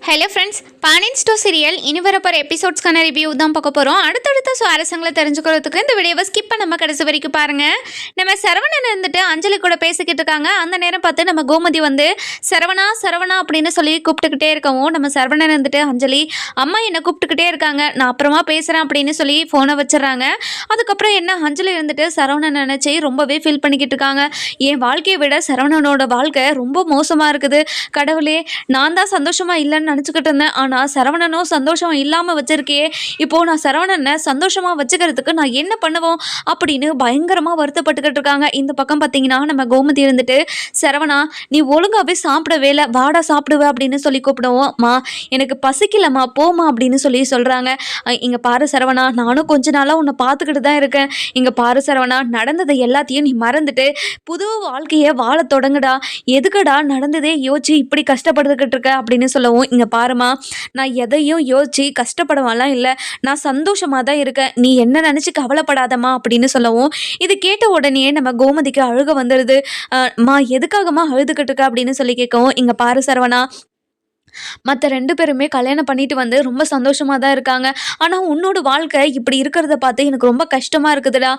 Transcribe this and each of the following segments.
Hello friends, பானின் ஸ்டோ serial இனி வரப்போகிற எபிசோட்ஸ்க்கான review தான் பார்க்க போகிறோம். அடுத்தடுத்த சுவாரஸ்யங்களை தெரிஞ்சுக்கிறதுக்கு இந்த வீடியோவை ஸ்கிப் பண்ணாமல் கடைசி வரைக்கும் பாருங்கள். நம்ம சரவணன் இருந்துட்டு அஞ்சலி கூட பேசிக்கிட்டு இருக்காங்க. அந்த நேரம் பார்த்து நம்ம கோமதி வந்து சரவணா சரவணா அப்படின்னு சொல்லி கூப்பிட்டுக்கிட்டே இருக்கவும், நம்ம சரவணன் இருந்துட்டு அஞ்சலி அம்மா என்னை கூப்பிட்டுக்கிட்டே இருக்காங்க, நான் அப்புறமா பேசுகிறேன் அப்படின்னு சொல்லி ஃபோனை வச்சிடறாங்க. அதுக்கப்புறம் என்ன, அஞ்சலி இருந்துட்டு சரவணன் நினச்சி ரொம்பவே ஃபீல் பண்ணிக்கிட்டு இருக்காங்க. என் வாழ்க்கையை விட சரவணனோட வாழ்க்கை ரொம்ப மோசமாக இருக்குது. கடவுளே, நான் தான் சந்தோஷமாக இல்லைன்னு நினச்சிக்கிட்டு இருந்தேன். ஆனால் சரவணனும் சந்தோஷம் இல்லாமல் வச்சிருக்கே. இப்போது நான் சரவணனை சந்தோஷமாக வச்சுக்கிறதுக்கு நான் என்ன பண்ணுவோம் அப்படின்னு பயங்கரமாக வருத்தப்பட்டுக்கிட்டு இருக்காங்க. இந்த பக்கம் பார்த்தீங்கன்னா நம்ம கோமதி இருந்துட்டு சரவணா நீ ஒழுங்காகவே சாப்பிடவே இல்லை, வாடா சாப்பிடுவேன் அப்படின்னு சொல்லி கூப்பிடுவோம். மா எனக்கு பசிக்கலம்மா, போமா அப்படின்னு சொல்லி சொல்கிறாங்க. இங்கே பாரு சரவணா, நானும் கொஞ்ச நாளாக உன்னை பார்த்துக்கிட்டு தான் இருக்கேன். இங்கே பாரு சரவணா, நடந்ததை எல்லாத்தையும் நீ மறந்துட்டு புது வாழ்க்கையை வாழ தொடங்குடா. எதுக்குடா நடந்ததே யோசிச்சு இப்படி கஷ்டப்பட்டுக்கிட்டு இருக்க அப்படின்னு சொல்லவும், இங்கே பாருமா, நான் எதையும் யோசிச்சு கஷ்டப்படவாலாம் இல்லை, நான் சந்தோஷமாக தான் இருக்கேன், நீ என்ன நினச்சி கவலைப்படாதம்மா அப்படின்னு சொல்லவும், இது கேட்ட உடனே நம்ம கோமதிக்கு அழுக வந்துடுது. மா எதுக்காகம்மா அழுதுகிட்டு இருக்க அப்படின்னு சொல்லி கேட்கவும், இங்கே பாரு சரவணா, மற்ற 2 பேருமே கல்யாணம் பண்ணிட்டு வந்து ரொம்ப சந்தோஷமாக தான் இருக்காங்க. ஆனால் உன்னோட வாழ்க்கை இப்படி இருக்கிறத பார்த்து எனக்கு ரொம்ப கஷ்டமாக இருக்குதுடா.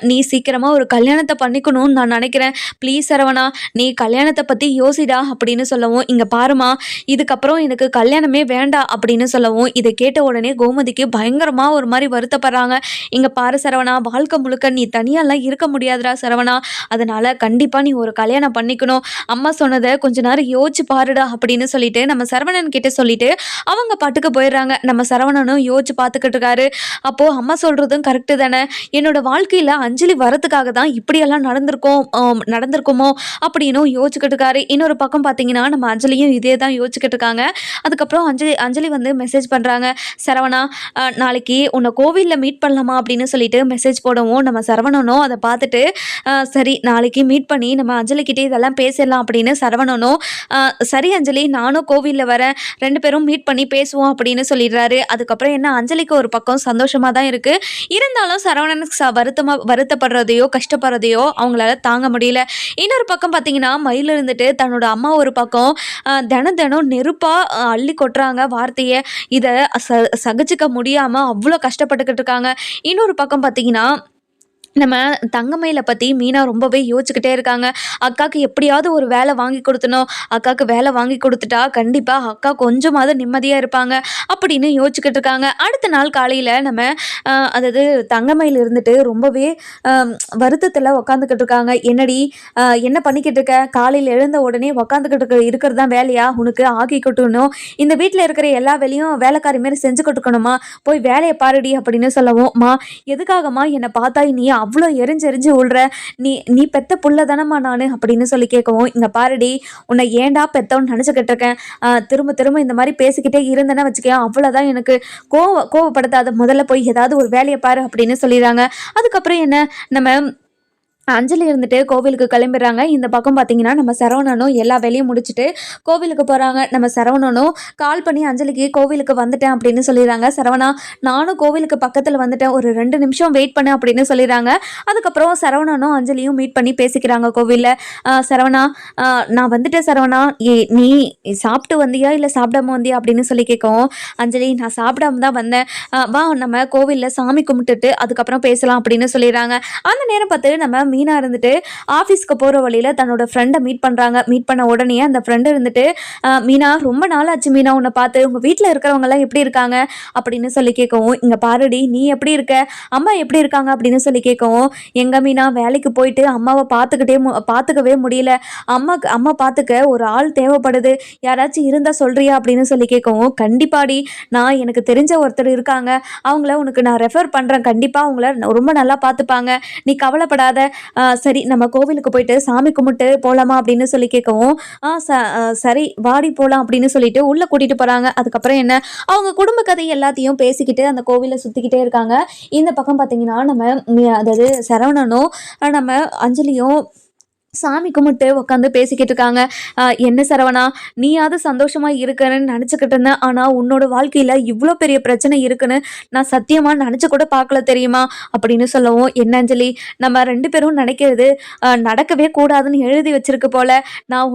நீ சீக்கிரமாக ஒரு கல்யாணத்தை பண்ணிக்கணும்னு நான் நினைக்கிறேன். ப்ளீஸ் சரவணா, நீ கல்யாணத்தை பற்றி யோசிடா அப்படின்னு சொல்லவும், இங்கே பாருமா, இதுக்கப்புறம் எனக்கு கல்யாணமே வேண்டாம் அப்படின்னு சொல்லவும், இதை கேட்ட உடனே கோமதிக்கு பயங்கரமாக ஒரு மாதிரி வருத்தப்படுறாங்க. இங்கே பாரு சரவணா, வாழ்க்கை முழுக்க நீ தனியாலாம் இருக்க முடியாதுடா சரவணா, அதனால் கண்டிப்பாக நீ ஒரு கல்யாணம் பண்ணிக்கணும். அம்மா சொன்னதை கொஞ்ச நேரம் யோசிச்சு பாருடா அப்படின்னு சொல்லிட்டு நம்ம சரவணன் கிட்ட சொல்லிட்டு அவங்க பாட்டுக்கு போயிடுறாங்க. நம்ம சரவணனும் யோசிச்சு பார்த்துக்கிட்டு இருக்காரு. அப்போ அம்மா சொல்றதும் கரெக்டு தானே, என்னோட வாழ்க்கையில அஞ்சலி வரதுக்காக தான் இப்படியெல்லாம் நடந்திருக்குமோ அப்படின்னு யோசிச்சுக்கிட்டு இருக்காரு. இன்னொரு பக்கம் பார்த்தீங்கன்னா நம்ம அஞ்சலியும் இதே தான் யோசிச்சுக்கிட்டு இருக்காங்க. அதுக்கப்புறம் அஞ்சலி வந்து மெசேஜ் பண்றாங்க. சரவணா, நாளைக்கு உன்னை கோவிலில் மீட் பண்ணலாமா அப்படின்னு சொல்லிட்டு மெசேஜ் போடவும், நம்ம சரவணனும் அதை பார்த்துட்டு சரி நாளைக்கு மீட் பண்ணி நம்ம அஞ்சலிக்கிட்டே இதெல்லாம் பேசிடலாம் அப்படின்னு சரவணனும் சரி அஞ்சலி, நானும் கோவிலில் வரேன், 2 பேரும் மீட் பண்ணி பேசுவோம் அப்படின்னு சொல்லிடுறாரு. அதுக்கப்புறம் என்ன, அஞ்சலிக்கு ஒரு பக்கம் சந்தோஷமாக தான் இருக்குது. இருந்தாலும் சரவணனுக்கு வருத்தப்படுறதையோ கஷ்டப்படுறதையோ அவங்களால தாங்க முடியல. இன்னொரு பக்கம் பார்த்தீங்கன்னா மயில் இருந்துட்டு தன்னோட அம்மா ஒரு பக்கம் தினம் நெருப்பாக அள்ளி கொட்டுறாங்க வார்த்தையை. இதை சகிச்சுக்க முடியாமல் அவ்வளோ கஷ்டப்பட்டுக்கிட்டு இருக்காங்க. இன்னொரு பக்கம் பார்த்தீங்கன்னா நம்ம தங்கமயிலை பற்றி மீனா ரொம்பவே யோசிச்சுக்கிட்டே இருக்காங்க. அக்காவுக்கு எப்படியாவது ஒரு வேலை வாங்கி கொடுத்தணும், அக்காவுக்கு வேலை வாங்கி கொடுத்துட்டா கண்டிப்பாக அக்கா கொஞ்சமாவது நிம்மதியாக இருப்பாங்க அப்படின்னு யோசிச்சுக்கிட்டு இருக்காங்க. அடுத்த நாள் காலையில் நம்ம அதாவது தங்கமயில் இருந்துட்டு ரொம்பவே வருத்தத்தில் உக்காந்துக்கிட்டு இருக்காங்க. என்னடி என்ன பண்ணிக்கிட்டு இருக்க, காலையில் எழுந்த உடனே உக்காந்துக்கிட்டு இருக்கிறது தான் வேலையா, உனக்கு ஆக்கி கொட்டணும், இந்த வீட்டில் இருக்கிற எல்லா வேலையும் வேலைக்காரி மாரி செஞ்சு கொடுக்கணுமா, போய் வேலையை பாருடி அப்படின்னு சொல்லவும், மா எதுக்காகம்மா என்னை பார்த்தா நீ அவ்வளோ எரிஞ்சு விழுற, நீ பெத்த புள்ள தானம்மா நான் அப்படின்னு சொல்லி கேட்கவும், இங்கே பாருடி, உன்னை ஏண்டா பெத்தவன்னு நினச்சிக்கிட்டு இருக்கேன், திரும்ப இந்த மாதிரி பேசிக்கிட்டே இருந்தேன்னா வச்சுக்கேன், அவ்வளோதான், எனக்கு கோவப்படுத்தாத, முதல்ல போய் ஏதாவது ஒரு வேலையை பாரு அப்படின்னு சொல்லிடுறாங்க. அதுக்கப்புறம் என்ன, நம்ம அஞ்சலி இருந்துட்டு கோவிலுக்கு கிளம்பிடுறாங்க. இந்த பக்கம் பார்த்தீங்கன்னா நம்ம சரவணனும் எல்லா வேலையும் முடிச்சுட்டு கோவிலுக்கு போகிறாங்க. நம்ம சரவணனும் கால் பண்ணி அஞ்சலிக்கு கோவிலுக்கு வந்துட்டேன் அப்படின்னு சொல்லிடுறாங்க. சரவணா, நானும் கோவிலுக்கு பக்கத்தில் வந்துட்டேன், ஒரு 2 நிமிஷம் வெயிட் பண்ணு அப்படின்னு சொல்லிடுறாங்க. அதுக்கப்புறம் சரவணனும் அஞ்சலியும் மீட் பண்ணி பேசிக்கிறாங்க கோவிலில். சரவணா, நான் வந்துட்டேன் சரவணா, நீ சாப்பிட்டு வந்தியா இல்லை சாப்பிடாம வந்தியா அப்படின்னு சொல்லி கேட்கவும், அஞ்சலி நான் சாப்பிடாம தான் வந்தேன், வா நம்ம கோவிலில் சாமி கும்பிட்டுட்டு அதுக்கப்புறம் பேசலாம் அப்படின்னு சொல்லிடுறாங்க. அந்த நேரம் பார்த்து நம்ம மீனா இருந்துட்டு ஆஃபீஸ்க்கு போகிற வழியில் தன்னோட ஃப்ரெண்டை மீட் பண்ணுறாங்க. மீட் பண்ண உடனே அந்த ஃப்ரெண்டு இருந்துட்டு மீனா, ரொம்ப நாள் ஆச்சு மீனா உன்னை பார்த்து, உங்கள் வீட்டில் இருக்கிறவங்கலாம் எப்படி இருக்காங்க அப்படின்னு சொல்லி கேட்கவும், இங்கே பாருடி, நீ எப்படி இருக்க, அம்மா எப்படி இருக்காங்க அப்படின்னு சொல்லி கேட்கவும், எங்கள் மீனா வேலைக்கு போயிட்டு அம்மாவை பார்த்துக்கவே முடியல, அம்மா பார்த்துக்க ஒரு ஆள் தேவைப்படுது, யாராச்சும் இருந்தால் சொல்கிறியா அப்படின்னு சொல்லி கேட்கவும், கண்டிப்பாடி, நான் எனக்கு தெரிஞ்ச ஒருத்தர் இருக்காங்க, அவங்கள உனக்கு நான் ரெஃபர் பண்ணுறேன், கண்டிப்பாக அவங்கள ரொம்ப நல்லா பார்த்துப்பாங்க, நீ கவலைப்படாத, சரி நம்ம கோவிலுக்கு போயிட்டு சாமி கும்பிட்டு போகலாமா அப்படின்னு சொல்லி கேட்கவும், சரி வாடி போகலாம் அப்படின்னு சொல்லிட்டு உள்ளே கூட்டிகிட்டு போகிறாங்க. அதுக்கப்புறம் என்ன, அவங்க குடும்ப கதை எல்லாத்தையும் பேசிக்கிட்டு அந்த கோவிலை சுற்றிக்கிட்டே இருக்காங்க. இந்த பக்கம் பார்த்தீங்கன்னா நம்ம அதாவது சரவணனும் நம்ம அஞ்சலியும் சாமி கும்பிட்டு உட்காந்து பேசிக்கிட்டு இருக்காங்க. "என்ன சரவணா, நீயாவது சந்தோஷமா இருக்கன்னு நெனச்சுக்கிட்டு இருந்தேன். ஆனா உன்னோட வாழ்க்கையில இவ்ளோ பெரிய பிரச்சனை இருக்குன்னு நான் சத்தியமா நெனச்சு கூட பார்க்கல தெரியுமா?" அப்படின்னு சொல்லவும், "என்ன அஞ்சலி, நம்ம 2 பேரும் நெனைக்கிறது நடக்கவே கூடாதுன்னு எழுதி வச்சிருக்கு போல. நான்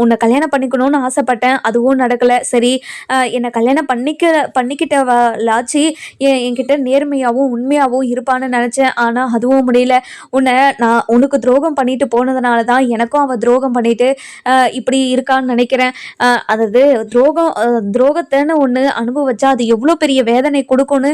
உன்னை கல்யாணம் பண்ணிக்கணும்னு ஆசைப்பட்டேன். அதுவும் நடக்கல. சரி, என்ன கல்யாணம் பண்ணிக்கிட்டவளாச்சு என்கிட்ட நேர்மையாவும், உண்மையாவும் இருப்பான்னு நெனச்சேன். ஆனா அதுவும் முடியல. நான் உனக்கு துரோகம் பண்ணிட்டு போனதுனால தான் எனக்கும் அவ துரோகம் பண்ணிட்டு இப்படி இருக்கான்னு நினைக்கிறேன். அதாவது துரோகத்தைன்னு ஒண்ணு அனுபவிச்சா அது எவ்வளோ பெரிய வேதனை குடுக்கும்னு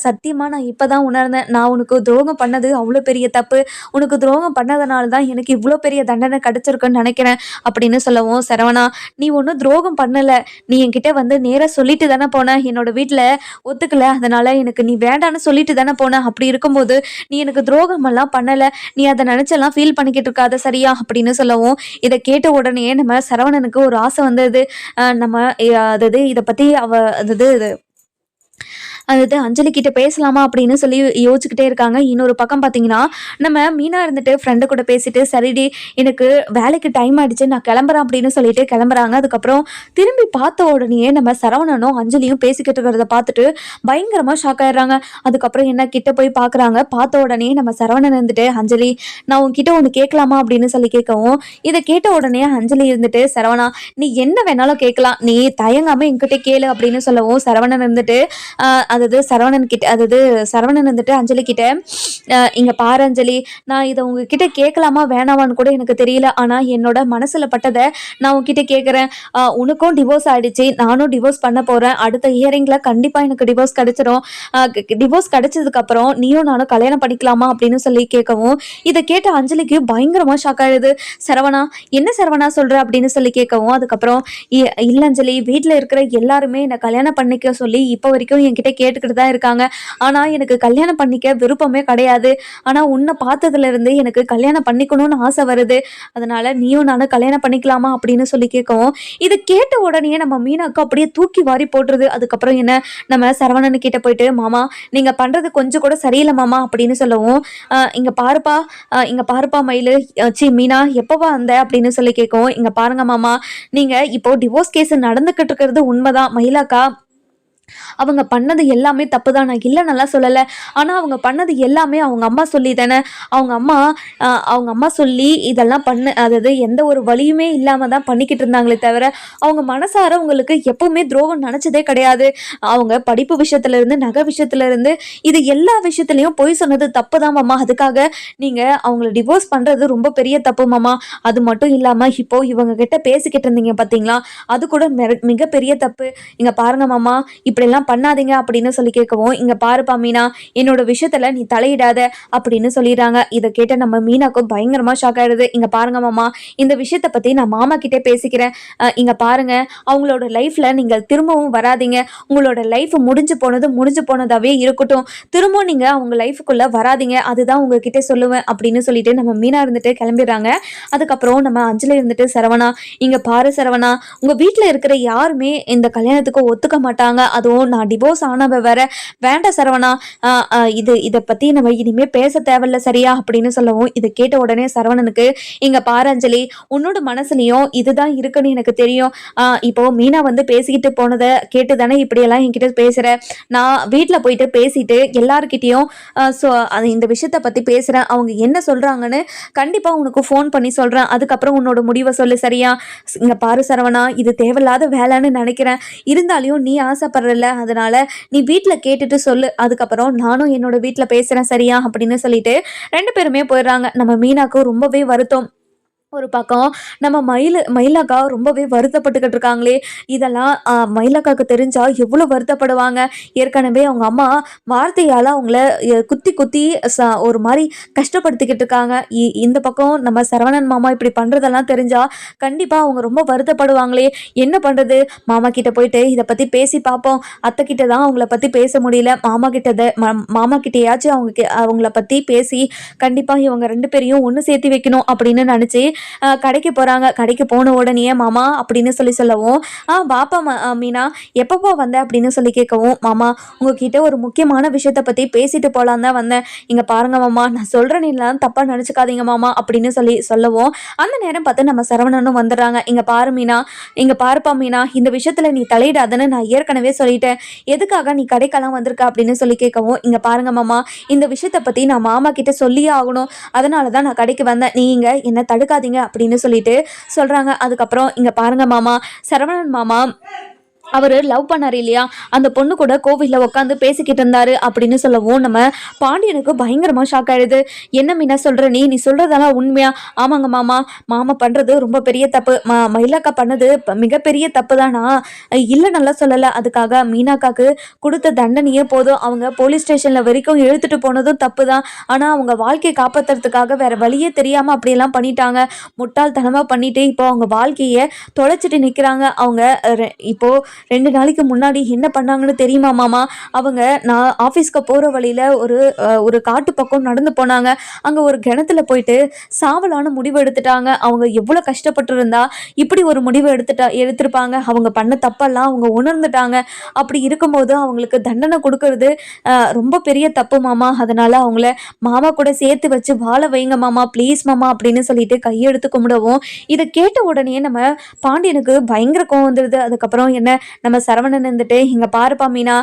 சத்தியமா நான் இப்பதான் உணர்ந்தேன். நான் உனக்கு துரோகம் பண்ணது அவ்வளோ பெரிய தப்பு. உனக்கு துரோகம் பண்ணதுனால தான் எனக்கு இவ்வளோ பெரிய தண்டனை கிடைச்சிருக்குன்னு நினைக்கிறேன்." அப்படின்னு சொல்லவும், "சரவணா, நீ ஒன்றும் துரோகம் பண்ணல. நீ என்கிட்ட வந்து நேரா சொல்லிட்டு தானே போன. என்னோட வீட்ல ஒத்துக்கல. அதனால எனக்கு நீ வேண்டான்னு சொல்லிட்டு தானே போன. அப்படி இருக்கும்போது நீ எனக்கு துரோகம் எல்லாம் பண்ணல. நீ அதை நினைச்செல்லாம் ஃபீல் பண்ணிக்கிட்டு இருக்காத சரியா?" அப்படின்னு சொல்லவும், இதை கேட்ட உடனே நம்ம சரவணனுக்கு ஒரு ஆசை வந்தது. நம்ம அதாவது இதை பத்தி அதாவது அதாவது அஞ்சலி கிட்ட பேசலாமா அப்படின்னு சொல்லி யோசிச்சுக்கிட்டே இருக்காங்க. இன்னொரு பக்கம் பார்த்தீங்கன்னா, நம்ம மீனா இருந்துட்டு ஃப்ரெண்டு கூட பேசிட்டு, "சரிடி, எனக்கு வேலைக்கு டைம் ஆயிடுச்சு, நான் கிளம்புறேன்" அப்படின்னு சொல்லிட்டு கிளம்புறாங்க. அதுக்கப்புறம் திரும்பி பார்த்த உடனேயே நம்ம சரவணனும் அஞ்சலியும் பேசிக்கிட்டு இருக்கிறத பார்த்துட்டு பயங்கரமா ஷாக் ஆயிடுறாங்க. அதுக்கப்புறம் என்ன கிட்ட போய் பார்க்குறாங்க. பார்த்த உடனே நம்ம சரவணன் இருந்துட்டு, "அஞ்சலி, நான் உன்கிட்ட ஒன்று கேட்கலாமா?" அப்படின்னு சொல்லி கேட்கவும், இதை கேட்ட உடனே அஞ்சலி இருந்துட்டு, "சரவணா, நீ என்ன வேணாலும் கேட்கலாம். நீ தயங்காம என்கிட்ட கேளு" அப்படின்னு சொல்லவும், சரவணன் இருந்துட்டு அதாவது சரவணன் வந்துட்டு அஞ்சலி கிட்ட, "இங்க பாரு அஞ்சலி, நான் இதை உங்ககிட்ட கேட்கலாமா வேணாமான்னு கூட எனக்கு தெரியல. ஆனா என்னோட மனசுல பட்டதை நான் உங்ககிட்ட கேட்குறேன். உனக்கும் டிவோர்ஸ் ஆயிடுச்சு, நானும் டிவோர்ஸ் பண்ண போறேன். அடுத்த இயரிங்ல கண்டிப்பா எனக்கு டிவோர்ஸ் கிடைச்சிரும். டிவோர்ஸ் கிடைச்சதுக்கு அப்புறம் நீயும் நானும் கல்யாணம் பண்ணிக்கலாமா?" அப்படின்னு சொல்லி கேட்கவும், இதை கேட்ட அஞ்சலிக்கு பயங்கரமா ஷாக் ஆயிடுது. "சரவணா, என்ன சரவணா சொல்ற?" அப்படின்னு சொல்லி கேட்கவும், அதுக்கப்புறம், இல்ல அஞ்சலி, வீட்டுல இருக்கிற எல்லாருமே என்னை கல்யாணம் பண்ணிக்க சொல்லி இப்போ வரைக்கும் என்கிட்ட கேட்டுக்கிட்டு தான் இருக்காங்க. ஆனா எனக்கு கல்யாணம் பண்ணிக்க விருப்பமே கிடையாது. ஆனா உன்னை பார்த்ததுல இருந்து எனக்கு கல்யாணம் பண்ணிக்கணும்னு ஆசை வருது. அதனால நீயும் நானும் கல்யாணம் பண்ணிக்கலாமா?" அப்படின்னு சொல்லி கேட்கவும், இது கேட்ட உடனே நம்ம மீனாக்கு அப்படியே தூக்கி வாரி போட்டுருது. அதுக்கப்புறம் என்ன, நம்ம சரவணன் கிட்ட போயிட்டு, "மாமா, நீங்க பண்றது கொஞ்சம் கூட சரியில்லை மாமா" அப்படின்னு சொல்லவும், இங்க பாருப்பா மயிலு, மீனா, எப்பவா அந்த?" அப்படின்னு சொல்லி கேட்கவும், "இங்க பாருங்க மாமா, நீங்க இப்போ டிவோர்ஸ் கேஸ் நடந்துகிட்டு இருக்கிறது உண்மைதான். மயிலாக்கா அவங்க பண்ணது எல்லாமே தப்பு தான். நான் இல்லைன்னெல்லாம் சொல்லலை. ஆனால் அவங்க பண்ணது எல்லாமே அவங்க அம்மா சொல்லி தானே, அவங்க அம்மா அவங்க அம்மா சொல்லி இதெல்லாம் அதாவது எந்த ஒரு வழியுமே இல்லாமல் தான் பண்ணிக்கிட்டு இருந்தாங்களே தவிர, அவங்க மனசார உங்களுக்கு எப்பவுமே துரோகம் நினச்சதே கிடையாது. அவங்க படிப்பு விஷயத்துலேருந்து, நகை விஷயத்துலேருந்து, இது எல்லா விஷயத்துலையும் பொய் சொன்னது தப்பு தான் மாமா. அதுக்காக நீங்கள் அவங்கள டிவோர்ஸ் பண்ணுறது ரொம்ப பெரிய தப்பு மாமா. அது மட்டும் இல்லாமல் இப்போ இவங்க கிட்ட பேசிக்கிட்டு இருந்தீங்க பார்த்தீங்களா, அது கூட மிகப்பெரிய தப்பு. இங்கே பாருங்க மாமா, இப்படிலாம் பண்ணாதீங்க" அப்படின்னு சொல்லி கேட்கவும், "இங்க பாருப்பா மீனா, என்னோட விஷயத்துல நீ தலையிடாத" அப்படின்னு சொல்லிடுறாங்க. இதை கேட்ட நம்ம மீனாக்கும் பயங்கரமா ஷாக் ஆயிடுது. "இங்க பாருங்க மாமா, இந்த விஷயத்தை பத்தி நான் மாமா கிட்டே பேசிக்கிறேன். இங்க பாருங்க, அவங்களோட லைஃப்ல நீங்க திரும்பவும் வராதீங்க. உங்களோட லைஃப் முடிஞ்சு போனதாவே இருக்கட்டும். திரும்பவும் நீங்க அவங்க லைஃபுக்குள்ள வராதீங்க. அதுதான் உங்ககிட்ட சொல்லுவேன்" அப்படின்னு சொல்லிட்டு நம்ம மீனா இருந்துட்டு கிளம்பிடுறாங்க. அதுக்கப்புறம் நம்ம அஞ்சலி இருந்துட்டு, "சரவணா, இங்க பாரு சரவணா, உங்க வீட்டுல இருக்கிற யாருமே இந்த கல்யாணத்துக்கு ஒத்துக்க மாட்டாங்க. அதுவும் நான் டிவோர்ஸ் ஆனவ வேற. வேண்டாம் சரவணா, இதை பத்தி நம்ம இனிமே பேச தேவையில்ல சரியா?" அப்படின்னு சொல்லவும், இதை கேட்ட உடனே சரவணனுக்கு, "இங்க பாரு அஞ்சலி, உன்னோட மனசுலயும் இதுதான் இருக்குன்னு எனக்கு தெரியும். இப்போ மீனா வந்து பேசிக்கிட்டு போனதை கேட்டு தானே இப்படியெல்லாம் என்கிட்ட பேசுற. நான் வீட்டில் போயிட்டு பேசிட்டு எல்லாருக்கிட்டையும் இந்த விஷயத்தை பத்தி பேசுறேன். அவங்க என்ன சொல்றாங்கன்னு கண்டிப்பா உனக்கு ஃபோன் பண்ணி சொல்றேன். அதுக்கப்புறம் உன்னோட முடிவை சொல்லு சரியா? இங்க பாரு சரவணா, இது தேவையில்லாத வேலைன்னு நினைக்கிறேன். இருந்தாலும் நீ ஆசைப்படுறல, அதனால நீ வீட்டில் கேட்டுட்டு சொல்லு. அதுக்கப்புறம் நானும் என்னோட வீட்டில் பேசுறேன் சரியா?" அப்படின்னு சொல்லிட்டு 2 பேருமே போயிடுறாங்க. நம்ம மீனாக்கு ரொம்பவே வருத்தம். ஒரு பக்கம் நம்ம மயிலாக்கா ரொம்பவே வருத்தப்பட்டுக்கிட்டு இருக்காங்களே. இதெல்லாம் மயிலாக்காக்கு தெரிஞ்சா எவ்வளோ வருத்தப்படுவாங்க. ஏற்கனவே அவங்க அம்மா வார்த்தையால் அவங்கள குத்தி குத்தி ஒரு மாதிரி கஷ்டப்படுத்திக்கிட்டு இருக்காங்க. இந்த பக்கம் நம்ம சரவணன் மாமா இப்படி பண்ணுறதெல்லாம் தெரிஞ்சா கண்டிப்பாக அவங்க ரொம்ப வருத்தப்படுவாங்களே. என்ன பண்ணுறது, மாமா கிட்ட போயிட்டு இதை பற்றி பேசி பார்ப்போம். அத்தை கிட்ட தான் அவங்கள பற்றி பேச முடியல. மாமா கிட்டையாச்சும் அவங்கள பற்றி பேசி கண்டிப்பாக இவங்க 2 பேரையும் ஒன்று சேர்த்து வைக்கணும் அப்படின்னு நினச்சி கடைக்கு போகிறாங்க. கடைக்கு போன உடனே மாமா அப்படின்னு சொல்லவும் வாப்பா மீனா எப்பப்போ வந்த அப்படின்னு சொல்லி கேட்கவும், மாமா உங்ககிட்ட ஒரு முக்கியமான விஷயத்தை பற்றி பேசிட்டு போகலான் தான் வந்தேன். இங்கே பாருங்க மாமா, நான் சொல்கிறேன்லாம் தப்பாக நினச்சிக்காதீங்க மாமா அப்படின்னு சொல்லவும் அந்த நேரம் பார்த்து நம்ம சரவணனும் வந்துடுறாங்க. இங்கே பாரு மீனா, இங்கே பாருப்பா மீனா, இந்த விஷயத்தில் நீ தலையிடாதன்னு நான் ஏற்கனவே சொல்லிட்டேன். எதுக்காக நீ கடைக்கெல்லாம் வந்திருக்க அப்படின்னு சொல்லி கேட்கவும், இங்கே பாருங்க மாமா, இந்த விஷயத்தை பற்றி நான் மாமா கிட்ட சொல்லியே ஆகணும். அதனால தான் நான் கடைக்கு வந்தேன். நீங்க என்ன தடுக்காதீங்க அப்படின்னு சொல்லிட்டு சொல்கிறாங்க. அதுக்கப்புறம் இங்கே பாருங்க மாமா, சரவணன் மாமா அவர் லவ் பண்ணார் இல்லையா, அந்த பொண்ணு கூட கோவிலில் உட்காந்து பேசிக்கிட்டு இருந்தாரு அப்படின்னு சொல்லவும் நம்ம பாண்டியனுக்கு பயங்கரமாக ஷாக் ஆயிடுது. என்ன மீனா சொல்கிற, நீ சொல்கிறதெல்லாம் உண்மையா? ஆமாங்க மாமா, மாமா பண்ணுறது ரொம்ப பெரிய தப்பு. மயிலாக்கா பண்ணது மிகப்பெரிய தப்பு தானா? இல்லை, நல்லா சொல்லலை. அதுக்காக மீனாக்காக்கு கொடுத்த தண்டனையே போதும். அவங்க போலீஸ் ஸ்டேஷனில் வரைக்கும் இழுத்துட்டு போனதும் தப்பு தான். ஆனால் அவங்க வாழ்க்கையை காப்பாற்றுறதுக்காக வேறு வழியே தெரியாமல் அப்படியெல்லாம் பண்ணிட்டாங்க. முட்டாள்தனமாக பண்ணிட்டு இப்போ அவங்க வாழ்க்கையை தொலைச்சிட்டு நிற்கிறாங்க. அவங்க இப்போது 2 நாளைக்கு முன்னாடி என்ன பண்ணாங்கன்னு தெரியுமா மாமா? அவங்க நான் ஆஃபீஸ்க்கு போகிற வழியில் ஒரு காட்டு பக்கம் நடந்து போனாங்க. அங்கே ஒரு கிணத்துல போயிட்டு சாவலான முடிவு எடுத்துட்டாங்க. அவங்க எவ்வளோ கஷ்டப்பட்டுருந்தா இப்படி ஒரு முடிவு எடுத்திருப்பாங்க. அவங்க பண்ண தப்பெல்லாம் அவங்க உணர்ந்துட்டாங்க. அப்படி இருக்கும்போது அவங்களுக்கு தண்டனை கொடுக்கறது ரொம்ப பெரிய தப்பு மாமா. அதனால் அவங்கள மாமா கூட சேர்த்து வச்சு வாழ வைங்க மாமா, ப்ளீஸ் மாமா அப்படின்னு சொல்லிட்டு கையெடுத்து கும்பிடவும், இதை கேட்ட உடனே நம்ம பாண்டியனுக்கு பயங்கர கோவம் வந்துடுது. அதுக்கப்புறம் என்ன, நம்ம சரவணன் இருந்துட்டு, இங்கே பாருப்பா மீனா,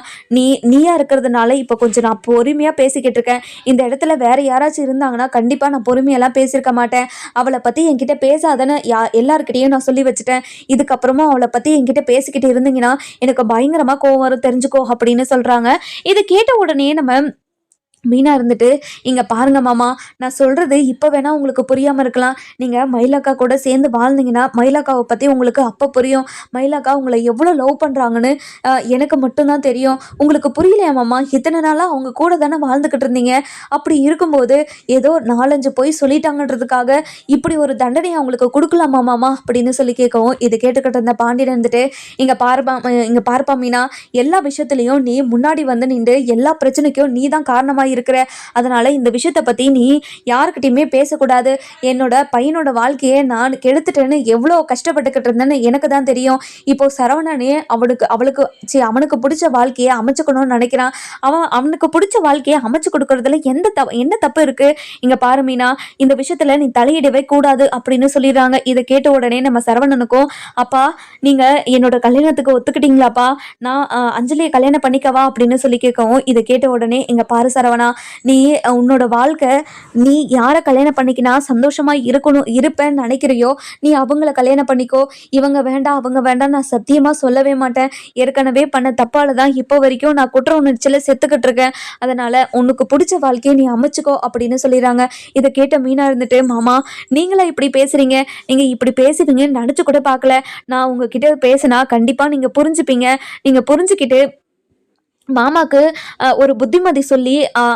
நீயா இருக்கிறதுனால இப்போ கொஞ்சம் நான் பொறுமையாக பேசிக்கிட்டு இருக்கேன். இந்த இடத்துல வேற யாராச்சும் இருந்தாங்கன்னா கண்டிப்பாக நான் பொறுமையெல்லாம் பேசியிருக்க மாட்டேன். அவளை பற்றி என்கிட்ட பேசாதன்னு எல்லாருக்கிட்டையும் நான் சொல்லி வச்சுட்டேன். இதுக்கப்புறமா அவளை பற்றி என்கிட்ட பேசிக்கிட்டு இருந்தீங்கன்னா எனக்கு பயங்கரமாக கோவம் வரும், தெரிஞ்சுக்கோ அப்படின்னு சொல்கிறாங்க. இதை கேட்ட உடனே நம்ம மீனா இருந்துட்டு, இங்கே பாருங்க மாமா, நான் சொல்கிறது இப்போ வேணால் உங்களுக்கு புரியாமல் இருக்கலாம். நீங்கள் மயிலாக்கா கூட சேர்ந்து வாழ்ந்தீங்கன்னா மயிலாக்காவை பற்றி உங்களுக்கு அப்போ புரியும். மயிலாக்கா உங்களை எவ்வளோ லவ் பண்ணுறாங்கன்னு எனக்கு மட்டும்தான் தெரியும். உங்களுக்கு புரியலையா மாமா? இத்தனை நாளாக அவங்க கூட தானே வாழ்ந்துக்கிட்டு இருந்தீங்க. அப்படி இருக்கும்போது ஏதோ 4-5 போய் சொல்லிட்டாங்கன்றதுக்காக இப்படி ஒரு தண்டனையை அவங்களுக்கு கொடுக்கலாமா மாமா அப்படின்னு சொல்லி கேட்கவும், இது கேட்டுக்கிட்டு இருந்த பாண்டியன் இருந்துட்டு, இங்கே பாருப்பா மீனா, எல்லா விஷயத்துலையும் நீ முன்னாடி வந்து நின்று எல்லா பிரச்சனைக்கும் நீ தான் காரணமாக இருக்கிற. அதனால இந்த விஷயத்தை பற்றி நீ யாருக்கிட்டையுமே பேசக்கூடாது. என்னோட பையனோட வாழ்க்கையை நான் கெடுத்துட்டேன்னு எவ்வளோ கஷ்டப்பட்டுக்கிட்டு இருந்தேன்னு எனக்கு தான் தெரியும். இப்போ சரவணனே அவனுக்கு பிடிச்ச வாழ்க்கையை அமைச்சுக்கணும்னு நினைக்கிறான். அவனுக்கு பிடிச்ச வாழ்க்கையை அமைச்சு கொடுக்கறதுல என்ன தப்பு இருக்கு? இங்கே பாரு மீனா, இந்த விஷயத்துல நீ தலையிடவே கூடாது அப்படின்னு சொல்லிடுறாங்க. இதை கேட்ட உடனே நம்ம சரவணனுக்கும், அப்பா நீங்கள் என்னோட கல்யாணத்துக்கு ஒத்துக்கிட்டீங்களாப்பா? நான் அஞ்சலியை கல்யாணம் பண்ணிக்கவா அப்படின்னு சொல்லி கேட்கவும், இதை கேட்ட உடனே, இங்கே பாரு சரவணா, நீ உன்னோட வாழ்க்கை, நீ யாரை கல்யாணம் பண்ணிக்கினா சந்தோஷமா இருப்பேன்னு நினைக்கிறியோ நீ அவங்கள கல்யாணம் பண்ணிக்கோ. இவங்க வேண்டாம் அவங்க வேண்டாம் நான் சத்தியமா சொல்லவே மாட்டேன். ஏற்கனவே பண்ண தப்பால தான் இப்போ வரைக்கும் நான் குற்ற உணர்ச்சியில செத்துக்கிட்டு இருக்கேன். அதனால உனக்கு பிடிச்ச வாழ்க்கையை நீ அமைச்சுக்கோ அப்படின்னு சொல்லிடுறாங்க. இதை கேட்ட மீனா இருந்துட்டு, மாமா நீங்களா இப்படி பேசுறீங்க? நீங்க இப்படி பேசுவீங்கன்னு நினைச்சு கூட பார்க்கல. நான் உங்ககிட்ட பேசினா கண்டிப்பா நீங்க புரிஞ்சுப்பீங்க. நீங்க புரிஞ்சுக்கிட்டு மாமாக்கு ஒரு புத்திமதி சொல்லி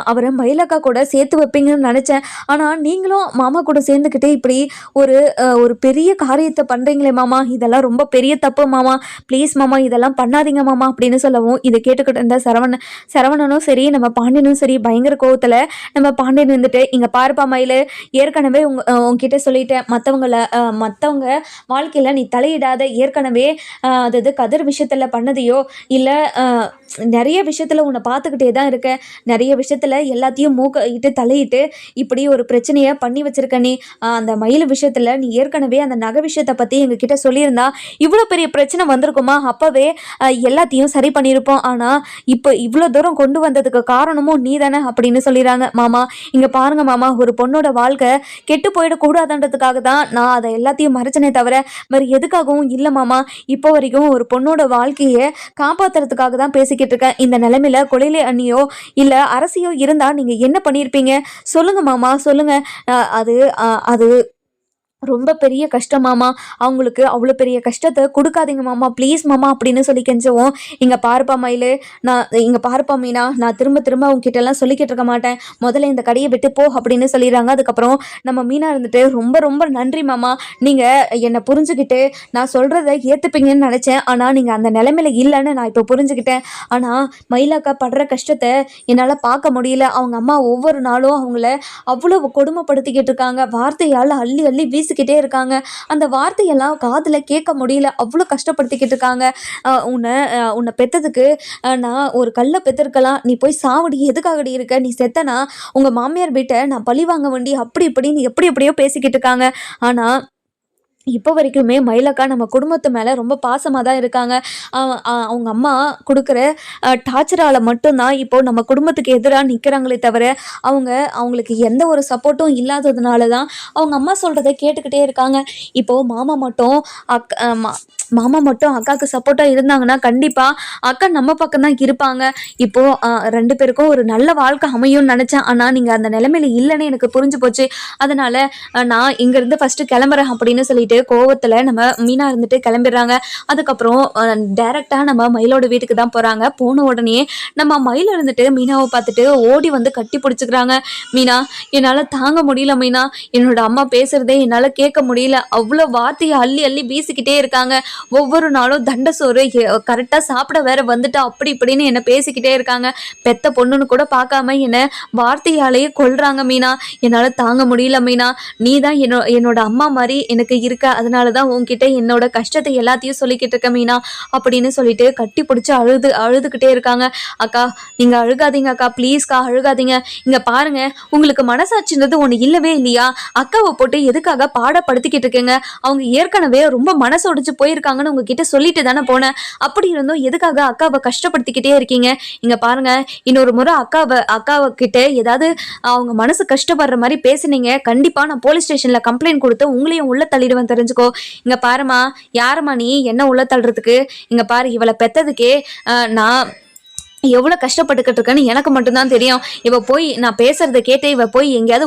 அவரை மயிலாக்கா கூட சேர்த்து வைப்பீங்கன்னு நினச்சேன். ஆனால் நீங்களும் மாமா கூட சேர்ந்துக்கிட்டு இப்படி ஒரு பெரிய காரியத்தை பண்ணுறீங்களே மாமா, இதெல்லாம் ரொம்ப பெரிய தப்பு மாமா, ப்ளீஸ் மாமா இதெல்லாம் பண்ணாதீங்க மாமா அப்படின்னு சொல்லவும், இதை கேட்டுக்கிட்டு இருந்த சரவணனும் சரி நம்ம பாண்டியனும் சரி பயங்கர கோவத்தில் நம்ம பாண்டியன் வந்துட்டு, இங்கே பாருப்பா மயில், ஏற்கனவே உங்ககிட்ட சொல்லிட்டேன், மற்றவங்க வாழ்க்கையில் நீ தலையிடாத. ஏற்கனவே அதாவது கதிர் விஷயத்தில் பண்ணதையோ இல்லை நிறைய விஷயத்தில் உன்னை பார்த்துக்கிட்டே தான் இருக்க. நிறைய விஷயத்தில் எல்லாத்தையும் மூக்கிட்டு தலையிட்டு இப்படி ஒரு பிரச்சனையை பண்ணி வச்சிருக்க. நீ அந்த மயில் விஷயத்தில் நீ ஏற்கனவே அந்த நகை விஷயத்தை பற்றி எங்ககிட்ட சொல்லியிருந்தா இவ்வளோ பெரிய பிரச்சனை வந்திருக்குமா? அப்போவே எல்லாத்தையும் சரி பண்ணியிருப்போம். ஆனால் இப்போ இவ்வளோ தூரம் கொண்டு வந்ததுக்கு காரணமும் நீ தானே அப்படின்னு சொல்லிடுறாங்க. மாமா இங்கே பாருங்க மாமா, ஒரு பொண்ணோட வாழ்க்கை கெட்டு போயிடக்கூடாதுன்றதுக்காக தான் நான் அதை எல்லாத்தையும் மறைச்சனே தவிர வேறு எதுக்காகவும் இல்லை மாமா. இப்போ வரைக்கும் ஒரு பொண்ணோட வாழ்க்கையை காப்பாற்றுறதுக்காக தான் பேசிக்கிட்டு இருக்கேன். இந்த நிலைமையில கொலையில அண்ணியோ இல்ல அரசியோ இருந்தா நீங்க என்ன பண்ணியிருப்பீங்க? சொல்லுங்க மாமா, சொல்லுங்க. அது ரொம்ப பெரிய கஷ்டம் மாமா. அவங்களுக்கு அவ்வளோ பெரிய கஷ்டத்தை கொடுக்காதீங்க மாமா, ப்ளீஸ் மாமா அப்படின்னு சொல்லி கெஞ்சவும், இங்கே பாருப்பா மயில், இங்கே பாருப்பா மீனா, நான் திரும்ப உங்ககிட்டலாம் சொல்லிக்கிட்டு இருக்க மாட்டேன். முதல்ல இந்த கடையை விட்டு போ அப்படின்னு சொல்லிடுறாங்க. அதுக்கப்புறம் நம்ம மீனா இருந்துட்டு, ரொம்ப நன்றி மாமா, நீங்கள் என்னை புரிஞ்சுக்கிட்டு நான் சொல்கிறத ஏற்றுப்பீங்கன்னு நினச்சேன். ஆனால் நீங்கள் அந்த நிலைமையில இல்லைன்னு நான் இப்போ புரிஞ்சுக்கிட்டேன். ஆனால் மயிலாக்கா படுற கஷ்டத்தை என்னால் பார்க்க முடியல. அவங்க அம்மா ஒவ்வொரு நாளும் அவங்கள அவ்வளோ கொடுமைப்படுத்திக்கிட்டு இருக்காங்க. வார்த்தையால் அள்ளி பேசிக்கிட்டே இருக்காங்க. அந்த வார்த்தையெல்லாம் காதில் கேட்க முடியல, அவ்வளோ கஷ்டப்படுத்திக்கிட்டு இருக்காங்க. உன்னை உன்னை பெற்றதுக்கு நான் ஒரு கல்லை பெற்றிருக்கலாம், நீ போய் சாவடி, எதுக்காகடி இருக்க, நீ செத்தனா உங்கள் மாமியார் வீட்டை நான் பழி வாங்க வேண்டி, அப்படி இப்படின்னு எப்படி எப்படியோ பேசிக்கிட்டு இருக்காங்க. ஆனால் இப்போ வரைக்குமே மயிலக்கா நம்ம குடும்பத்து மேலே ரொம்ப பாசமாக தான் இருக்காங்க. அவங்க அம்மா கொடுக்குற டார்ச்சரால் மட்டும்தான் இப்போ நம்ம குடும்பத்துக்கு எதிராக நிற்கிறாங்களே தவிர அவங்களுக்கு எந்த ஒரு சப்போர்ட்டும் இல்லாததுனால தான் அவங்க அம்மா சொல்கிறத கேட்டுக்கிட்டே இருக்காங்க. இப்போது மாமா மட்டும் அக்காவுக்கு சப்போர்ட்டாக இருந்தாங்கன்னா கண்டிப்பாக அக்கா நம்ம பக்கம் தான் இருப்பாங்க. இப்போது 2 பேருக்கும் ஒரு நல்ல வாழ்க்கை அமையும்னு நினச்சேன். ஆனால் நீங்கள் அந்த நிலைமையில இல்லைன்னு எனக்கு புரிஞ்சு போச்சு. அதனால் நான் இங்கேருந்து ஃபஸ்ட்டு கிளம்புறேன் அப்படின்னு சொல்லிட்டு கோவத்தில் நம்ம மீனா இருந்துட்டு கிளம்பிடுறாங்க. அதுக்கப்புறம் டைரெக்டாக நம்ம மயிலோட வீட்டுக்கு தான் போகிறாங்க. போன உடனே நம்ம மயில் இருந்துட்டு மீனாவை பார்த்துட்டு ஓடி வந்து கட்டி பிடிச்சிக்கிறாங்க. மீனா, என்னால் தாங்க முடியல மீனா, என்னோட அம்மா பேசுகிறதே என்னால் கேட்க முடியல, அவ்வளோ வார்த்தையை அள்ளி அள்ளி வீசிக்கிட்டே இருக்காங்க. ஒவ்வொரு நாளும் தண்ட சோறு கரெக்டாக சாப்பிட வேற வந்துட்டா அப்படி இப்படின்னு என்னை பேசிக்கிட்டே இருக்காங்க. பெத்த பொண்ணுன்னு கூட பார்க்காம என்னை வார்த்தையாலேயே கொல்றாங்க மீனா, என்னால் தாங்க முடியல மீனா, நீ தான் என்னோட அம்மா மாதிரி எனக்கு இருக்க, அதனால தான் உன்கிட்ட என்னோட கஷ்டத்தை எல்லாத்தையும் சொல்லிக்கிட்டு இருக்க மீனா அப்படின்னு சொல்லிட்டு கட்டி பிடிச்சி அழுதுகிட்டே இருக்காங்க. அக்கா, நீங்கள் அழுகாதீங்க அக்கா, ப்ளீஸ்க்கா அழுகாதீங்க. இங்கே பாருங்க, உங்களுக்கு மனசாட்சின்றது ஒன்று இல்லவே இல்லையா? அக்காவை போட்டு எதுக்காக பாடப்படுத்திக்கிட்டு இருக்கீங்க? அவங்க ஏற்கனவே ரொம்ப மனசொடிச்சு போயிருக்காங்கன்னு உங்ககிட்ட சொல்லிட்டு தானே போனேன். அப்படி இருந்தும் எதுக்காக அக்காவை கஷ்டப்படுத்திக்கிட்டே இருக்கீங்க? இங்கே பாருங்க, இன்னொரு முறை அக்காவை கிட்ட ஏதாவது அவங்க மனசு கஷ்டப்படுற மாதிரி பேசுனீங்க, கண்டிப்பாக நான் போலீஸ் ஸ்டேஷனில் கம்ப்ளைண்ட் கொடுத்து உங்களையும் உள்ள தள்ளிடுவேன், தெரிஞ்சுக்கோ. இங்கே பாருமா, யாரம்மா நீ என்ன உள்ள தள்ளுறதுக்கு? இங்கே பாரு, இவளை பெற்றதுக்கே நான் எவ்வளோ கஷ்டப்பட்டுக்கிட்டு இருக்கேன்னு எனக்கு மட்டும்தான் தெரியும். இவ போய் நான் பேசுறதை கேட்டு இவ போய் எங்கேயாவது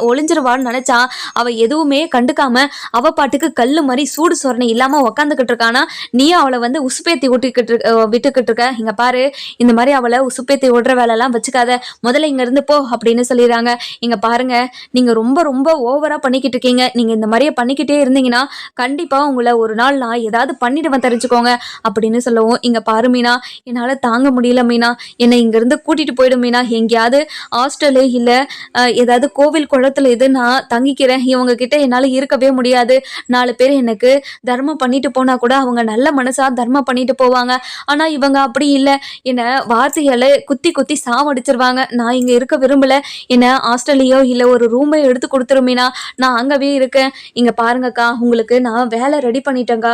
ஒளிஞ்சிருவான்னு நினச்சா அவள் எதுவுமே கண்டுக்காம அவ பாட்டுக்கு கல் மாதிரி சூடு சொரணை இல்லாமல் உக்காந்துக்கிட்டு இருக்கானா, நீயும் அவளை வந்து உசுப்பேத்தி விட்டுக்கிட்டு இருக்க. இங்கே பாரு, இந்த மாதிரி அவளை உசுப்பேத்தி விடுற வேலைலாம் வச்சுக்காத, முதல்ல இங்கேருந்து போ அப்படின்னு சொல்லிடுறாங்க. இங்கே பாருங்க, நீங்கள் ரொம்ப ரொம்ப ஓவராக பண்ணிக்கிட்டு இருக்கீங்க. நீங்கள் இந்த மாதிரியே பண்ணிக்கிட்டே இருந்தீங்கன்னா கண்டிப்பாக உங்களை ஒரு நாள் நான் ஏதாவது பண்ணிடுவேன், தெரிஞ்சுக்கோங்க அப்படின்னு சொல்லவும், இங்கே பாரு மீனா, என்னால் தாங்க முடியல மீனா, என்னை இங்கேருந்து கூட்டிகிட்டு போயிடும் மீனா, எங்கேயாவது ஹாஸ்டலு இல்லை ஏதாவது கோவில் குளத்துல இது நான் தங்கிக்கிறேன். இவங்க கிட்ட என்னால் இருக்கவே முடியாது. 4 பேர் எனக்கு தர்மம் பண்ணிட்டு போனால் கூட அவங்க நல்ல மனசாக தர்மம் பண்ணிட்டு போவாங்க. ஆனால் இவங்க அப்படி இல்லை, என்னை வார்த்தைகளை குத்தி குத்தி சாவடிச்சிருவாங்க. நான் இங்கே இருக்க விரும்பலை, என்னை ஹாஸ்டல்லையோ இல்லை ஒரு ரூமை எடுத்து கொடுத்துரும் மீனா, நான் அங்கவே இருக்கேன். இங்கே பாருங்கக்கா, உங்களுக்கு நான் வேலை ரெடி பண்ணிட்டேங்க்கா.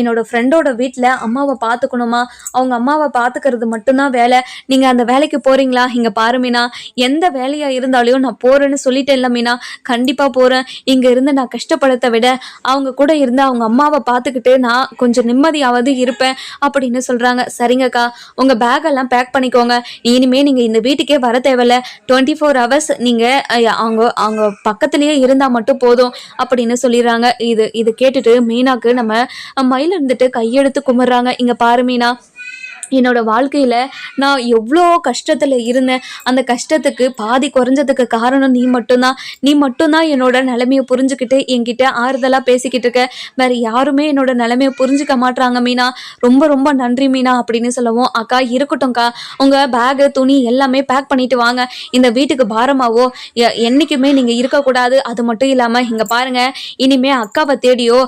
என்னோட ஃப்ரெண்டோட வீட்டில் அம்மாவை பார்த்துக்கணுமா, அவங்க அம்மாவை பார்த்துக்கிறது மட்டும்தான் வேலை. நீங்க அந்த வேலைக்கு போறீங்களா? இங்க பாரு மீனா, எந்த வேலையா இருந்தாலும் நான் போறேன்னு சொல்லிட்டேன்ல மீனா, கண்டிப்பா போறேன். இங்க இருந்து நான் கஷ்டப்படத்தை விட அவங்க கூட இருந்து அவங்க அம்மாவை பார்த்துக்கிட்டு நான் கொஞ்சம் நிம்மதியாவது இருப்பேன் அப்படின்னு சொல்றாங்க. சரிங்கக்கா, உங்க பேக் எல்லாம் பேக் பண்ணிக்கோங்க, இனிமே நீங்க இந்த வீட்டுக்கே வர தேவையில்ல, 24 hours நீங்க அவங்க பக்கத்திலேயே இருந்தா மட்டும் போதும் அப்படின்னு சொல்லிடுறாங்க. இது கேட்டுட்டு மீனாக்கு நம்ம மயில இருந்துட்டு கையெடுத்து கும்பிடுறாங்க. இங்க பாரு மீனா, என்னோட வாழ்க்கையில் நான் எவ்வளோ கஷ்டத்தில் இருந்தேன், அந்த கஷ்டத்துக்கு பாதி குறைஞ்சதுக்கு காரணம் நீ மட்டும்தான் என்னோட நிலைமையை புரிஞ்சுக்கிட்டு என்கிட்ட ஆறுதலாக பேசிக்கிட்டு இருக்க. வேறு யாருமே என்னோட நிலைமையை புரிஞ்சுக்க மாட்றாங்க மீனா, ரொம்ப ரொம்ப நன்றி மீனா அப்படின்னு சொல்லவும், அக்கா இருக்கட்டும்க்கா, உங்கள் பேகு துணி எல்லாமே பேக் பண்ணிட்டு வாங்க, இந்த வீட்டுக்கு பாரமாவோ என்றைக்குமே நீங்கள் இருக்கக்கூடாது. அது மட்டும் இல்லாமல் இங்கே பாருங்கள், இனிமேல் அக்காவை தேடியோ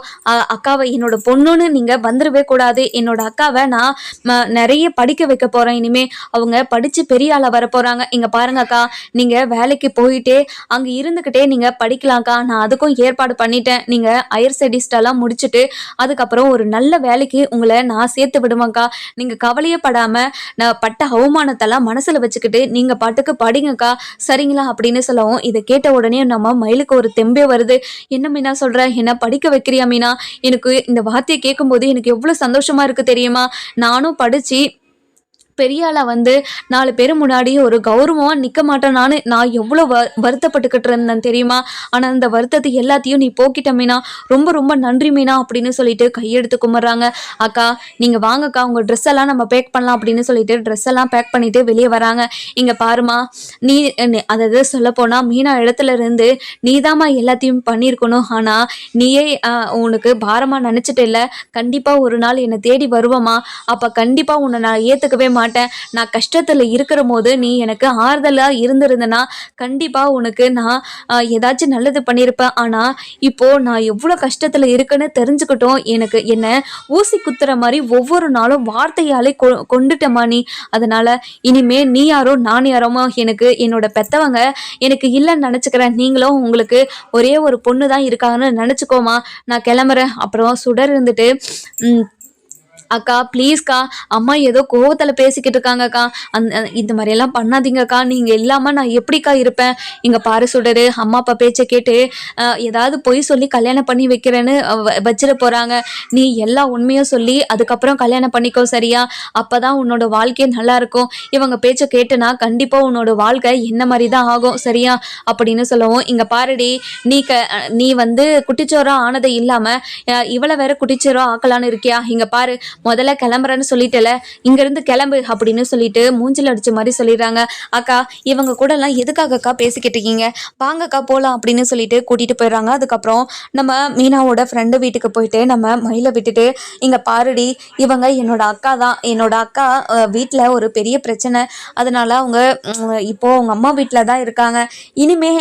அக்காவை என்னோட பொண்ணுன்னு நீங்கள் வந்துடவே கூடாது. என்னோட அக்காவை நான் நிறைய படிக்க வைக்க போறேன். இனிமே அவங்க படிச்சு பெரிய ஆளா வர போறாங்க. இங்க பாருங்கக்கா, நீங்க வேலைக்கு போயிட்டே அங்க இருந்துகிட்டே நீங்க படிக்கலாம்க்கா, நான் அதுக்கும் ஏற்பாடு பண்ணிட்டேன். நீங்க ஹையர் ஸ்டடீஸ் எல்லாம் முடிச்சுட்டு அதுக்கப்புறம் ஒரு நல்ல வேலைக்கு உங்களை நான் சேர்த்து விடுவேங்க்கா. நீங்க கவலையே படாம நான் பட்ட அவமானத்தெல்லாம் மனசுல வச்சுக்கிட்டு நீங்க பாட்டுக்கு படிங்கக்கா, சரிங்களா அப்படின்னு சொல்லவும், இதை கேட்ட உடனே நம்ம மயிலுக்கு ஒரு தெம்பே வருது. என்ன மீனா சொல்ற, என்ன படிக்க வைக்கிறியா மீனா? எனக்கு இந்த வார்த்தையை கேட்கும்போது எனக்கு எவ்வளவு சந்தோஷமா இருக்கு தெரியுமா? நானும் படிச்சு பெரிய ஆளாக வந்து 4 பேர் முன்னாடி ஒரு கௌரவமாக நிற்க மாட்டேனான்னு நான் எவ்வளோ வருத்தப்பட்டுக்கிட்டு இருந்தேன் தெரியுமா? ஆனால் அந்த வருத்தத்தை எல்லாத்தையும் நீ போக்கிட்ட மீனா, ரொம்ப ரொம்ப நன்றி மீனா அப்படின்னு சொல்லிட்டு கையெடுத்து கும்பிட்றாங்க. அக்கா, நீங்கள் வாங்கக்கா, உங்கள் ட்ரெஸ் எல்லாம் நம்ம பேக் பண்ணலாம் அப்படின்னு சொல்லிட்டு ட்ரெஸ் எல்லாம் பேக் பண்ணிட்டு வெளியே வராங்க. இங்கே பாருமா, நீ அதாவது சொல்லப்போனால் மீனா இடத்துல இருந்து நீதாம்மா எல்லாத்தையும் பண்ணியிருக்கணும். ஆனால் நீயே உனக்கு பாரமாக நினச்சிட்டு இல்லை, கண்டிப்பாக ஒரு நாள் என்னை தேடி வருவமா, அப்போ கண்டிப்பாக உன்னை நான் ஏற்றுக்கவே மாட்டேன் மாட்டேன். நான் கஷ்டத்தில் இருக்கிற போது நீ எனக்கு ஆறுதலாக இருந்திருந்தனா கண்டிப்பாக உனக்கு நான் ஏதாச்சும் நல்லது பண்ணியிருப்பேன். ஆனால் இப்போது நான் எவ்வளோ கஷ்டத்தில் இருக்குன்னு தெரிஞ்சுக்கிட்டோம் எனக்கு என்ன ஊசி குத்துற மாதிரி ஒவ்வொரு நாளும் வார்த்தையாலே கொண்டுட்டமா நீ. அதனால் இனிமே நீ யாரோ நான் யாரோமோ எனக்கு என்னோட பெத்தவங்க எனக்கு இல்லைன்னு நினச்சிக்கிறேன். நீங்களும் உங்களுக்கு ஒரே ஒரு பொண்ணு தான் இருக்காங்கன்னு நினச்சிக்கோமா. நான் கிளம்புறேன். அப்புறம் சுடர் இருந்துட்டு அக்கா ப்ளீஸ்க்கா, அம்மா ஏதோ கோவத்தில் பேசிக்கிட்டு இருக்காங்கக்கா, இந்த மாதிரியெல்லாம் பண்ணாதீங்கக்கா, நீங்கள் இல்லாமல் நான் எப்படிக்கா இருப்பேன். இங்கே பாரு சுடரு, அம்மா அப்பா பேச்சை கேட்டு ஏதாவது பொய் சொல்லி கல்யாணம் பண்ணி வைக்கிறேன்னு வச்சிட போகிறாங்க. நீ எல்லா உண்மையும் சொல்லி அதுக்கப்புறம் கல்யாணம் பண்ணிக்கோ சரியா? அப்போ தான் உன்னோட வாழ்க்கையே நல்லாயிருக்கும். இவங்க பேச்சை கேட்டுனா கண்டிப்பாக உன்னோட வாழ்க்கை என்ன மாதிரி தான் ஆகும் சரியா? அப்படின்னு சொல்லவும், இங்கே பாருடி, நீ வந்து குட்டிச்சோரா ஆனதை இல்லாமல் இவளை வேற குட்டிச்சோரா ஆக்கலான்னு இருக்கியா? இங்கே பாரு, முதல்ல கிளம்புறேன்னு சொல்லிட்டல, இங்கேருந்து கிளம்பு அப்படின்னு சொல்லிட்டு மூஞ்சில் அடிச்ச மாதிரி சொல்லிடுறாங்க. அக்கா இவங்க கூடலாம் எதுக்காகக்கா பேசிக்கிட்டு இருக்கீங்க, வாங்கக்கா போகலாம் அப்படின்னு சொல்லிட்டு கூட்டிகிட்டு போயிடுறாங்க. அதுக்கப்புறம் நம்ம மீனாவோட ஃப்ரெண்டு வீட்டுக்கு போயிட்டு நம்ம மயிலை விட்டுட்டு, இங்கே பாருடி, இவங்க என்னோட அக்கா தான். என்னோட அக்கா வீட்டில் ஒரு பெரிய பிரச்சனை, அதனால் அவங்க இப்போது அவங்க அம்மா வீட்டில் தான் இருக்காங்க. இனிமே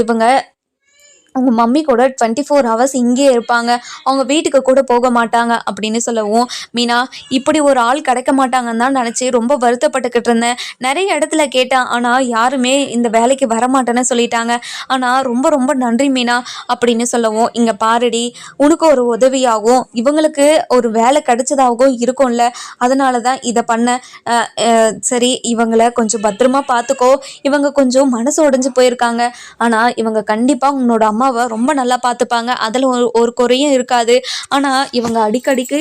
இவங்க அவங்க மம்மி கூட 24 ஹவர்ஸ் இங்கேயே இருப்பாங்க, அவங்க வீட்டுக்கு கூட போக மாட்டாங்க அப்படின்னு சொல்லவும், மீனா இப்படி ஒரு ஆள் கிடைக்க மாட்டாங்கன்னு தான் நினச்சி ரொம்ப வருத்தப்பட்டுக்கிட்டு இருந்தேன். நிறைய இடத்துல கேட்டேன், ஆனால் யாருமே இந்த வேலைக்கு வரமாட்டேன்னு சொல்லிட்டாங்க. ஆனால் ரொம்ப ரொம்ப நன்றி மீனா அப்படின்னு சொல்லவும், இங்கே பாருடி, உனக்கு ஒரு உதவியாகும், இவங்களுக்கு ஒரு வேலை கிடைச்சதாகவும் இருக்கும்ல, அதனால தான் இதை பண்ண. சரி, இவங்களை கொஞ்சம் பத்திரமா பார்த்துக்கோ. இவங்க கொஞ்சம் மனசு உடைஞ்சு போயிருக்காங்க, ஆனால் இவங்க கண்டிப்பாக உன்னோட அம்மாவை ரொம்ப நல்லா பார்த்துப்பாங்க, அதில் ஒரு குறையும் இருக்காது. ஆனால் இவங்க அடிக்கடிக்கு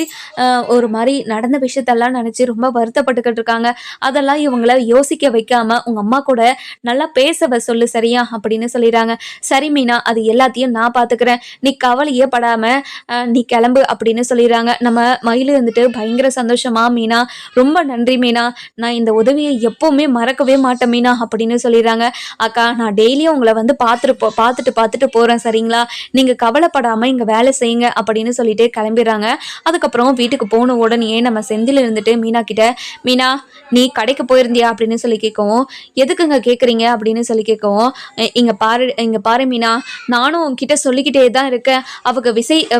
ஒரு மாதிரி நடந்த விஷயத்தெல்லாம் நினச்சி ரொம்ப வருத்தப்பட்டுக்கிட்டு இருக்காங்க. அதெல்லாம் இவங்கள யோசிக்க வைக்காம உங்கள் அம்மா கூட நல்லா பேச சொல்லு சரியா அப்படின்னு சொல்லிடுறாங்க. சரி மீனா, அது எல்லாத்தையும் நான் பார்த்துக்கிறேன், நீ கவலையே படாமல் நீ கிளம்பு அப்படின்னு சொல்லிடுறாங்க. நம்ம மயில் இருந்துட்டு பயங்கர சந்தோஷமா, மீனா ரொம்ப நன்றி மீனா, நான் இந்த உதவியை எப்போவுமே மறக்கவே மாட்டேன் மீனா அப்படின்னு சொல்லிடுறாங்க. அக்கா நான் டெய்லியும் உங்களை வந்து பார்த்துட்டு போகிறேன் சரிங்களா, நீங்கள் கவலைப்படாமல் இங்கே வேலை செய்யுங்க அப்படின்னு சொல்லிட்டு கிளம்பிடுறாங்க. அதுக்கப்புறம் வீட்டுக்கு போன உடனே நம்ம செந்தில் இருந்துட்டு மீனா கிட்ட, மீனா நீ கடைக்கு போயிருந்தியா அப்படின்னு சொல்லி கேட்கவும், எதுக்குங்க கேட்குறீங்க அப்படின்னு சொல்லி கேட்கவும், இங்கே பாரு மீனா, நானும் உங்ககிட்ட சொல்லிக்கிட்டே தான் இருக்கேன், அவங்க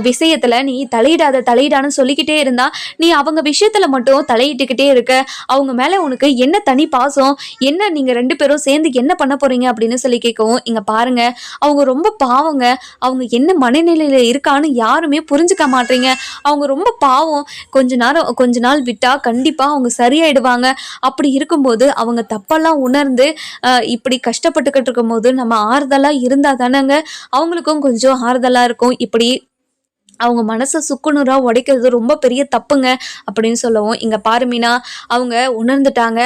விஷயத்தில் நீ தலையிடான்னு சொல்லிக்கிட்டே இருந்தா நீ அவங்க விஷயத்தில் மட்டும் தலையிட்டுக்கிட்டே இருக்க, அவங்க மேலே உனக்கு என்ன தனி பாசம், என்ன நீங்கள் 2 பேரும் சேர்ந்து என்ன பண்ண போகிறீங்க அப்படின்னு சொல்லி கேட்கவும், இங்கே பாருங்க அவங்க ரொம்ப பாவங்க, அவங்க என்ன மனநிலையில் இருக்கான்னு யாருமே புரிஞ்சுக்க மாட்டீங்க, அவங்க ரொம்ப பாவம், கொஞ்ச நாள் விட்டா கண்டிப்பாக அவங்க சரியாயிடுவாங்க. அப்படி இருக்கும்போது அவங்க தப்பெல்லாம் உணர்ந்து இப்படி கஷ்டப்பட்டுக்கிட்டு இருக்கும்போது நம்ம ஆறுதலாக இருந்தால் தானேங்க அவங்களுக்கும் கொஞ்சம் ஆறுதலாக இருக்கும். இப்படி அவங்க மனசை சுக்குநூறாக உடைக்கிறது ரொம்ப பெரிய தப்புங்க அப்படின்னு சொல்லவும், இங்கே பாரு மீனா, அவங்க உணர்ந்துட்டாங்க,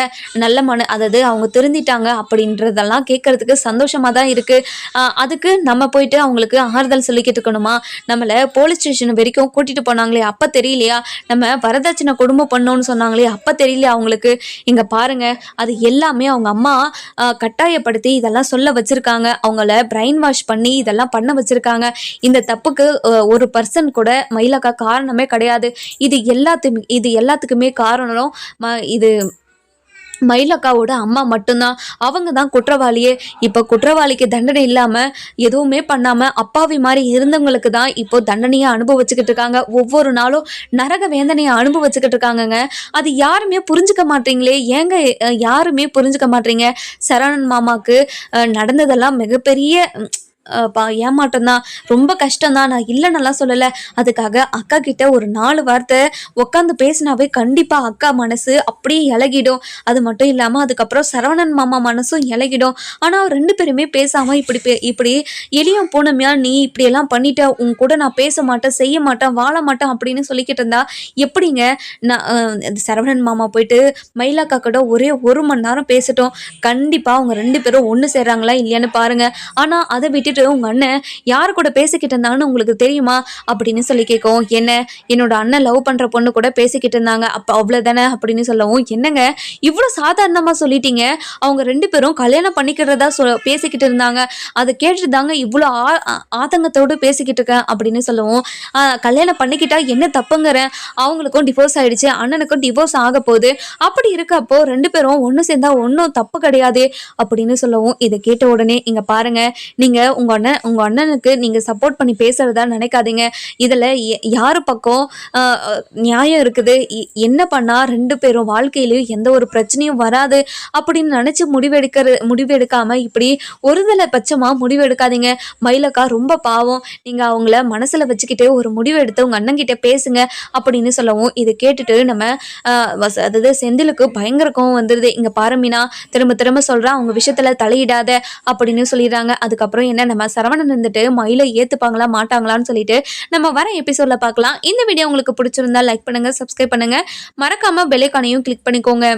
அதாவது அவங்க திருந்திட்டாங்க அப்படின்றதெல்லாம் கேட்கறதுக்கு சந்தோஷமாக தான் இருக்குது. அதுக்கு நம்ம போயிட்டு அவங்களுக்கு ஆறுதல் சொல்லிக்கிட்டு இருக்கணுமா? நம்மளை போலீஸ் ஸ்டேஷன் வரைக்கும் கூட்டிகிட்டு போனாங்களே அப்போ தெரியலையா? நம்ம வரதட்சணை குடும்பம் பண்ணோன்னு சொன்னாங்களே அப்போ தெரியலையா அவங்களுக்கு? இங்கே பாருங்க, அது எல்லாமே அவங்க அம்மா கட்டாயப்படுத்தி இதெல்லாம் சொல்ல வச்சுருக்காங்க, அவங்கள பிரெயின் வாஷ் பண்ணி இதெல்லாம் பண்ண வச்சுருக்காங்க. இந்த தப்புக்கு ஒரு பர்சன் கூட மயிலக்கா காரணமே கிடையாது. இது எல்லாத்துக்குமே காரணம் இது மயிலக்காவோட அம்மா மட்டும்தான். அவங்க தான் குற்றவாளியே. இப்போ குற்றவாளிக்கு தண்டனை இல்லாமல் எதுவுமே பண்ணாமல் அப்பாவி மாதிரி இருந்தவங்களுக்கு தான் இப்போ தண்டனையை அனுபவிச்சுக்கிட்டு இருக்காங்க. ஒவ்வொரு நாளும் நரக வேதனையை அனுபவிச்சுக்கிட்டு இருக்காங்கங்க. அது யாருமே புரிஞ்சுக்க மாட்டீங்களே, ஏங்க யாருமே புரிஞ்சுக்க மாட்டீங்க? சரவணன் மாமாவுக்கு நடந்ததெல்லாம் மிகப்பெரிய ஏமாற்றம் தான், ரொம்ப கஷ்டம்தான், நான் இல்லைன்னெல்லாம் சொல்லலை. அதுக்காக அக்கா கிட்ட ஒரு 4 வார்த்தை உட்காந்து பேசினாவே கண்டிப்பாக அக்கா மனசு அப்படியே இலகிடும். அது மட்டும் இல்லாமல் அதுக்கப்புறம் சரவணன் மாமா மனசும் இலகிடும். ஆனால் 2 பேருமே பேசாமல் இப்படி எளியும் பூனமையா நீ இப்படியெல்லாம் பண்ணிட்ட, உன் கூட நான் பேச மாட்டேன், செய்ய மாட்டேன், வாழ மாட்டேன் அப்படின்னு சொல்லிக்கிட்டு இருந்தா எப்படிங்க? நான் சரவணன் மாமா போயிட்டு மயிலாக்கா கூட ஒரே 1 மணி நேரம் பேசட்டும், கண்டிப்பாக அவங்க 2 பேரும் ஒன்று சேர்றாங்களா இல்லையான்னு பாருங்க. ஆனால் அதை விட்டு விட்டுட்டு உங்க அண்ணன் யார் கூட பேசிக்கிட்டு இருந்தான்னு உங்களுக்கு தெரியுமா அப்படின்னு சொல்லி கேட்கவும், என்ன என்னோட அண்ணன் லவ் பண்ற பொண்ணு கூட பேசிக்கிட்டு இருந்தாங்க அப்ப அவ்வளவுதானே அப்படின்னு சொல்லவும், என்னங்க இவ்வளவு சாதாரணமா சொல்லிட்டீங்க, அவங்க 2 பேரும் கல்யாணம் பண்ணிக்கிறதா பேசிக்கிட்டு இருந்தாங்க, அதை கேட்டுட்டு தாங்க இவ்வளோ ஆதங்கத்தோடு பேசிக்கிட்டு இருக்கேன் அப்படின்னு சொல்லவும், கல்யாணம் பண்ணிக்கிட்டா என்ன தப்புங்கிறேன், அவங்களுக்கும் டிவோர்ஸ் ஆயிடுச்சு, அண்ணனுக்கும் டிவோர்ஸ் ஆக போகுது, அப்படி இருக்கப்போ 2 பேரும் ஒன்று சேர்ந்தா ஒன்றும் தப்பு கிடையாது அப்படின்னு சொல்லவும், இதை கேட்ட உடனே இங்க பாருங்க, நீங்க உங்க அண்ணனுக்கு நீங்க சப்போர்ட் பண்ணி பேசுறதா நினைக்காதீங்க, இதுல யாரு பக்கம் நியாயம் இருக்குது, என்ன பண்ணா 2 பேரும் வாழ்க்கையிலயும் எந்த ஒரு பிரச்சனையும் வராது அப்படின்னு நினைச்சு முடிவெடுக்காம இப்படி ஒருதலை பட்சமா முடிவெடுக்காதீங்க. மயிலக்கா ரொம்ப பாவம், நீங்க அவங்கள மனசுல வச்சுக்கிட்டு ஒரு முடிவு எடுத்து உங்க அண்ணன் கிட்ட பேசுங்க அப்படின்னு சொல்லவும், இதை கேட்டுட்டு நம்ம அதாவது செந்திலுக்கு பயங்கர கோவம் வந்துருது. இங்க பாரு மீனா, திரும்ப திரும்ப சொல்றா அவங்க விஷயத்துல தலையிடாத அப்படின்னு சொல்லிடுறாங்க. அதுக்கப்புறம் என்ன, நம்ம சரவணன் இருந்துட்டு மயிலை ஏத்துப்பாங்களா மாட்டாங்களான்னு சொல்லிட்டு நம்ம வர எபிசோட்ல பார்க்கலாம். இந்த வீடியோ உங்களுக்கு பிடிச்சிருந்தா லைக் பண்ணுங்க, சப்ஸ்கிரைப் பண்ணுங்க, மறக்காம பெல் ஐகானையும் கிளிக் பண்ணிக்கோங்க.